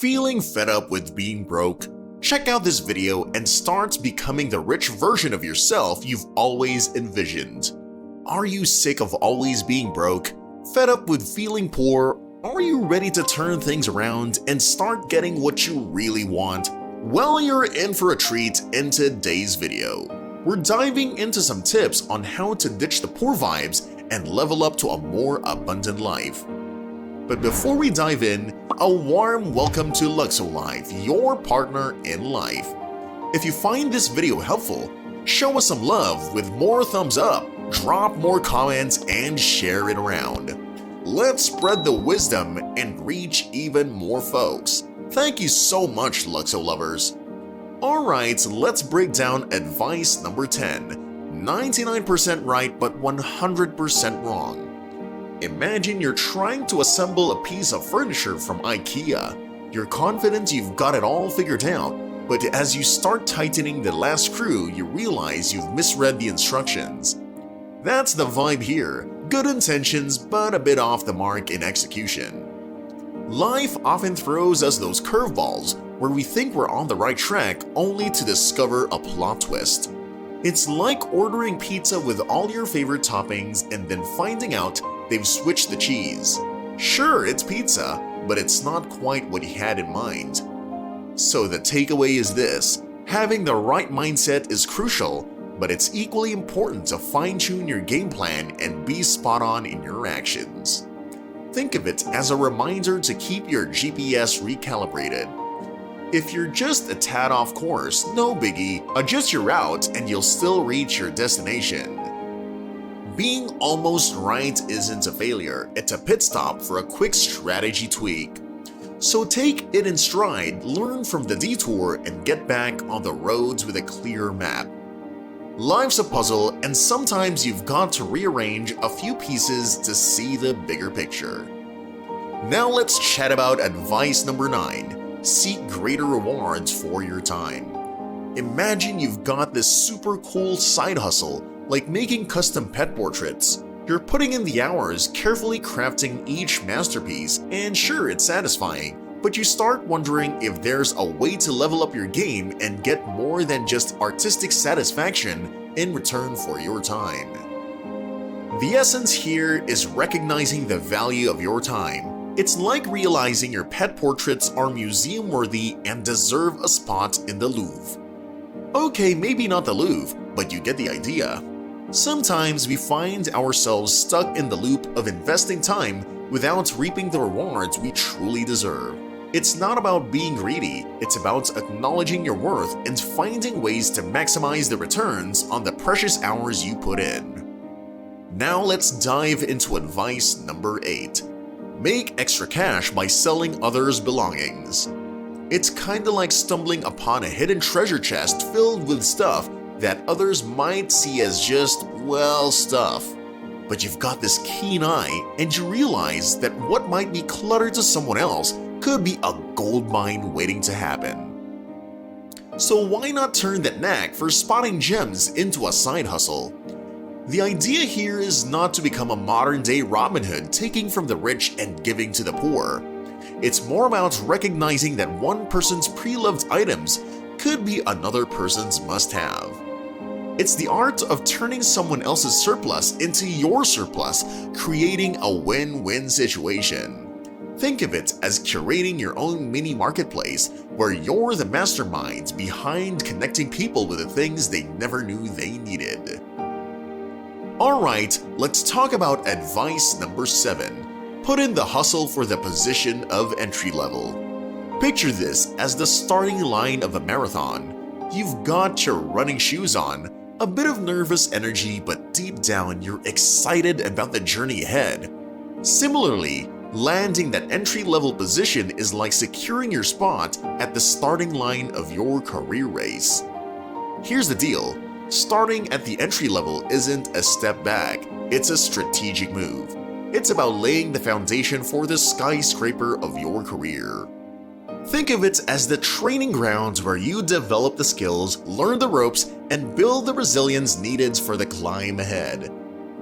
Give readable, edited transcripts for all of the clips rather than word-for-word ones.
Feeling fed up with being broke? Check out this video and start becoming the rich version of yourself you've always envisioned. Are you sick of always being broke? Fed up with feeling poor? Are you ready to turn things around and start getting what you really want? Well, you're in for a treat in today's video. We're diving into some tips on how to ditch the poor vibes and level up to a more abundant life. But before we dive in, a warm welcome to Luxo-Life, your partner in life. If you find this video helpful, show us some love with more thumbs up, drop more comments, and share it around. Let's spread the wisdom and reach even more folks. Thank you so much, Luxo lovers. Alright, let's break down advice number 10. 99% right but 100% wrong. Imagine you're trying to assemble a piece of furniture from IKEA. You're confident you've got it all figured out, but as you start tightening the last screw, you realize you've misread the instructions. That's the vibe here. Good intentions, but a bit off the mark in execution. Life often throws us those curveballs where we think we're on the right track only to discover a plot twist. It's like ordering pizza with all your favorite toppings and then finding out they've switched the cheese. Sure, it's pizza, but it's not quite what you had in mind. So the takeaway is this: having the right mindset is crucial, but it's equally important to fine-tune your game plan and be spot on in your actions. Think of it as a reminder to keep your GPS recalibrated. If you're just a tad off course, no biggie, adjust your route and you'll still reach your destination. Being almost right isn't a failure, it's a pit stop for a quick strategy tweak. So take it in stride, learn from the detour, and get back on the roads with a clear map. Life's a puzzle, and sometimes you've got to rearrange a few pieces to see the bigger picture. Now let's chat about advice number 9. Seek greater rewards for your time. Imagine you've got this super cool side hustle, like making custom pet portraits. You're putting in the hours, carefully crafting each masterpiece, and sure, it's satisfying, but you start wondering if there's a way to level up your game and get more than just artistic satisfaction in return for your time. The essence here is recognizing the value of your time. It's like realizing your pet portraits are museum-worthy and deserve a spot in the Louvre. Okay, maybe not the Louvre, but you get the idea. Sometimes we find ourselves stuck in the loop of investing time without reaping the rewards we truly deserve. It's not about being greedy, it's about acknowledging your worth and finding ways to maximize the returns on the precious hours you put in. Now let's dive into advice number 8. Make extra cash by selling others' belongings. It's kinda like stumbling upon a hidden treasure chest filled with stuff that others might see as just, well, stuff. But you've got this keen eye and you realize that what might be clutter to someone else could be a gold mine waiting to happen. So why not turn that knack for spotting gems into a side hustle? The idea here is not to become a modern-day Robin Hood taking from the rich and giving to the poor. It's more about recognizing that one person's pre-loved items could be another person's must-have. It's the art of turning someone else's surplus into your surplus, creating a win-win situation. Think of it as curating your own mini marketplace where you're the mastermind behind connecting people with the things they never knew they needed. Alright, let's talk about advice number 7. Put in the hustle for the position of entry level. Picture this as the starting line of a marathon. You've got your running shoes on, a bit of nervous energy, but deep down you're excited about the journey ahead. Similarly, landing that entry-level position is like securing your spot at the starting line of your career race. Here's the deal, starting at the entry level isn't a step back, it's a strategic move. It's about laying the foundation for the skyscraper of your career. Think of it as the training grounds where you develop the skills, learn the ropes, and build the resilience needed for the climb ahead.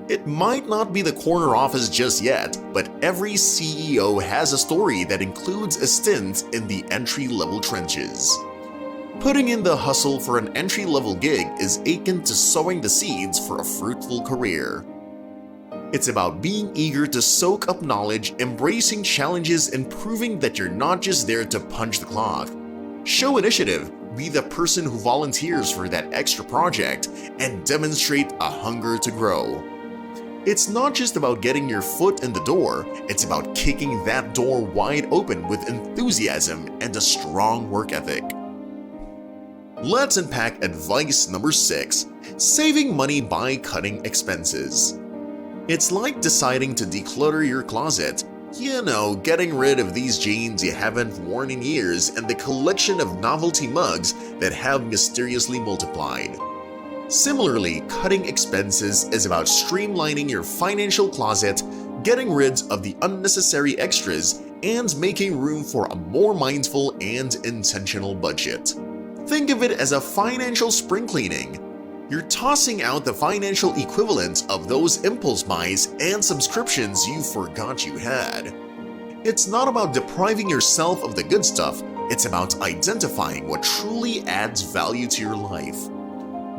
It might not be the corner office just yet, but every CEO has a story that includes a stint in the entry-level trenches. Putting in the hustle for an entry-level gig is akin to sowing the seeds for a fruitful career. It's about being eager to soak up knowledge, embracing challenges, and proving that you're not just there to punch the clock. Show initiative, be the person who volunteers for that extra project, and demonstrate a hunger to grow. It's not just about getting your foot in the door, it's about kicking that door wide open with enthusiasm and a strong work ethic. Let's unpack advice number 6, saving money by cutting expenses. It's like deciding to declutter your closet. You know, getting rid of these jeans you haven't worn in years and the collection of novelty mugs that have mysteriously multiplied. Similarly, cutting expenses is about streamlining your financial closet, getting rid of the unnecessary extras, and making room for a more mindful and intentional budget. Think of it as a financial spring cleaning. You're tossing out the financial equivalent of those impulse buys and subscriptions you forgot you had. It's not about depriving yourself of the good stuff, it's about identifying what truly adds value to your life.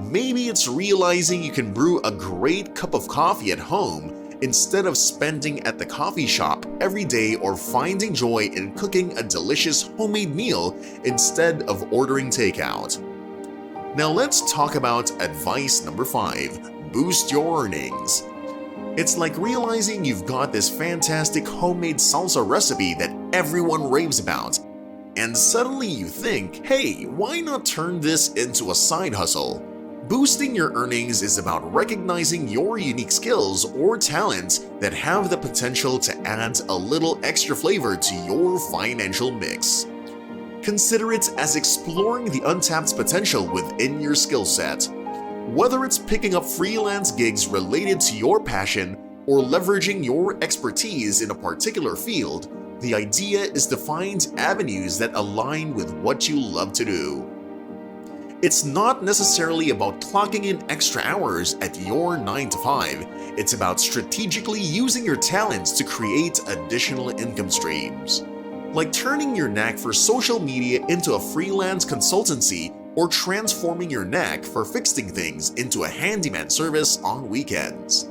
Maybe it's realizing you can brew a great cup of coffee at home instead of spending at the coffee shop every day, or finding joy in cooking a delicious homemade meal instead of ordering takeout. Now let's talk about advice number 5, boost your earnings. It's like realizing you've got this fantastic homemade salsa recipe that everyone raves about, and suddenly you think, hey, why not turn this into a side hustle? Boosting your earnings is about recognizing your unique skills or talents that have the potential to add a little extra flavor to your financial mix. Consider it as exploring the untapped potential within your skill set. Whether it's picking up freelance gigs related to your passion or leveraging your expertise in a particular field, the idea is to find avenues that align with what you love to do. It's not necessarily about clocking in extra hours at your 9 to 5, it's about strategically using your talents to create additional income streams. Like turning your knack for social media into a freelance consultancy, or transforming your knack for fixing things into a handyman service on weekends.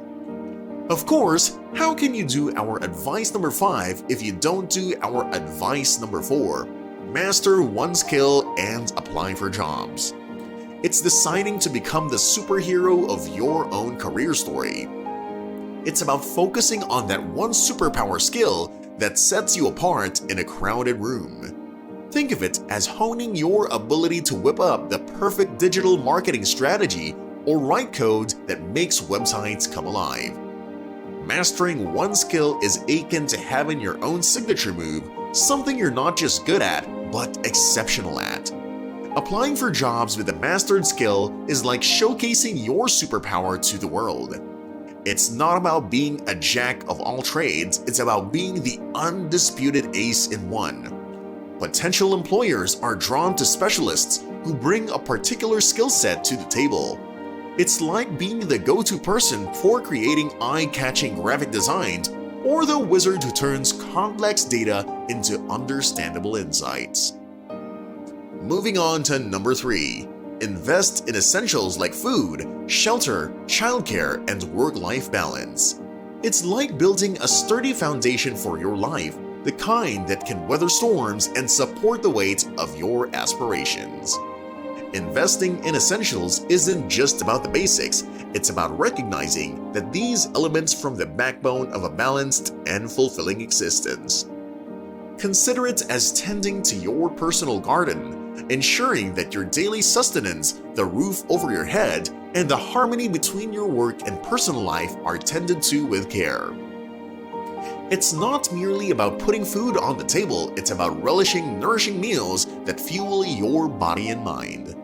Of course, how can you do our advice number 5 if you don't do our advice number 4? Master one skill and apply for jobs. It's deciding to become the superhero of your own career story. It's about focusing on that one superpower skill that sets you apart in a crowded room. Think of it as honing your ability to whip up the perfect digital marketing strategy or write code that makes websites come alive. Mastering one skill is akin to having your own signature move, something you're not just good at, but exceptional at. Applying for jobs with a mastered skill is like showcasing your superpower to the world. It's not about being a jack of all trades, it's about being the undisputed ace in one. Potential employers are drawn to specialists who bring a particular skill set to the table. It's like being the go-to person for creating eye-catching graphic designs, or the wizard who turns complex data into understandable insights. Moving on to number 3. Invest in essentials like food, shelter, childcare, and work-life balance. It's like building a sturdy foundation for your life, the kind that can weather storms and support the weight of your aspirations. Investing in essentials isn't just about the basics, it's about recognizing that these elements form the backbone of a balanced and fulfilling existence. Consider it as tending to your personal garden, ensuring that your daily sustenance, the roof over your head, and the harmony between your work and personal life are tended to with care. It's not merely about putting food on the table, it's about relishing nourishing meals that fuel your body and mind.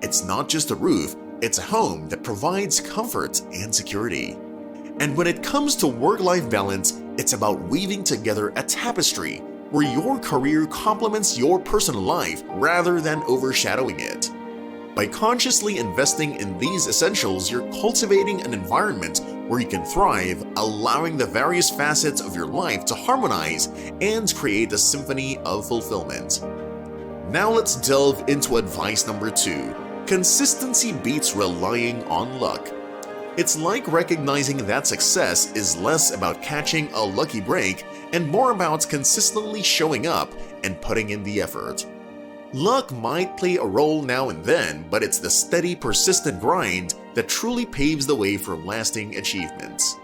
It's not just a roof, it's a home that provides comfort and security. And when it comes to work-life balance, it's about weaving together a tapestry where your career complements your personal life rather than overshadowing it. By consciously investing in these essentials, you're cultivating an environment where you can thrive, allowing the various facets of your life to harmonize and create a symphony of fulfillment. Now let's delve into advice number 2. Consistency beats relying on luck. It's like recognizing that success is less about catching a lucky break and more about consistently showing up and putting in the effort. Luck might play a role now and then, but it's the steady, persistent grind that truly paves the way for lasting achievements.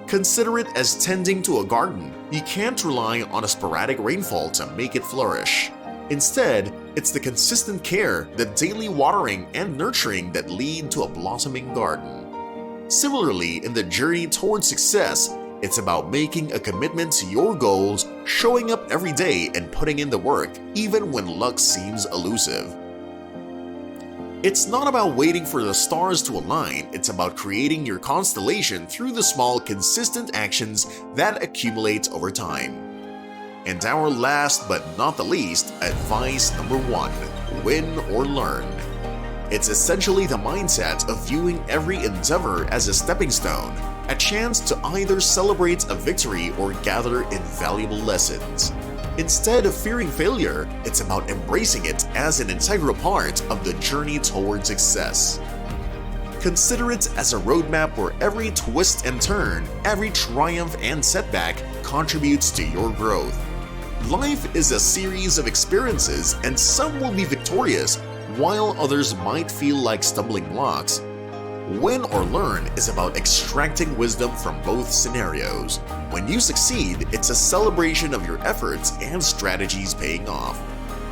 Consider it as tending to a garden. You can't rely on a sporadic rainfall to make it flourish. Instead, it's the consistent care, the daily watering and nurturing that lead to a blossoming garden. Similarly, in the journey towards success, it's about making a commitment to your goals, showing up every day and putting in the work, even when luck seems elusive. It's not about waiting for the stars to align, it's about creating your constellation through the small, consistent actions that accumulate over time. And our last but not the least, advice number 1, win or learn. It's essentially the mindset of viewing every endeavor as a stepping stone, a chance to either celebrate a victory or gather invaluable lessons. Instead of fearing failure, it's about embracing it as an integral part of the journey towards success. Consider it as a roadmap where every twist and turn, every triumph and setback contributes to your growth. Life is a series of experiences, and some will be victorious, while others might feel like stumbling blocks. Win or learn is about extracting wisdom from both scenarios. When you succeed, it's a celebration of your efforts and strategies paying off.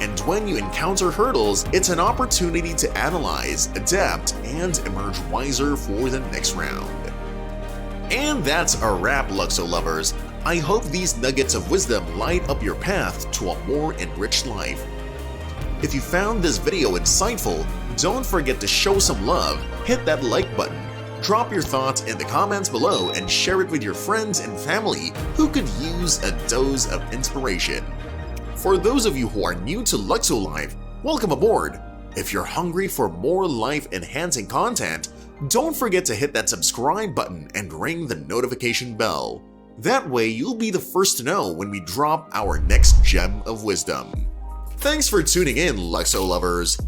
And when you encounter hurdles, it's an opportunity to analyze, adapt, and emerge wiser for the next round. And that's a wrap, Luxo lovers. I hope these nuggets of wisdom light up your path to a more enriched life. If you found this video insightful, don't forget to show some love, hit that like button, drop your thoughts in the comments below, and share it with your friends and family who could use a dose of inspiration. For those of you who are new to Luxo-Life, welcome aboard! If you're hungry for more life-enhancing content, don't forget to hit that subscribe button and ring the notification bell. That way you'll be the first to know when we drop our next gem of wisdom. Thanks for tuning in, Luxo lovers.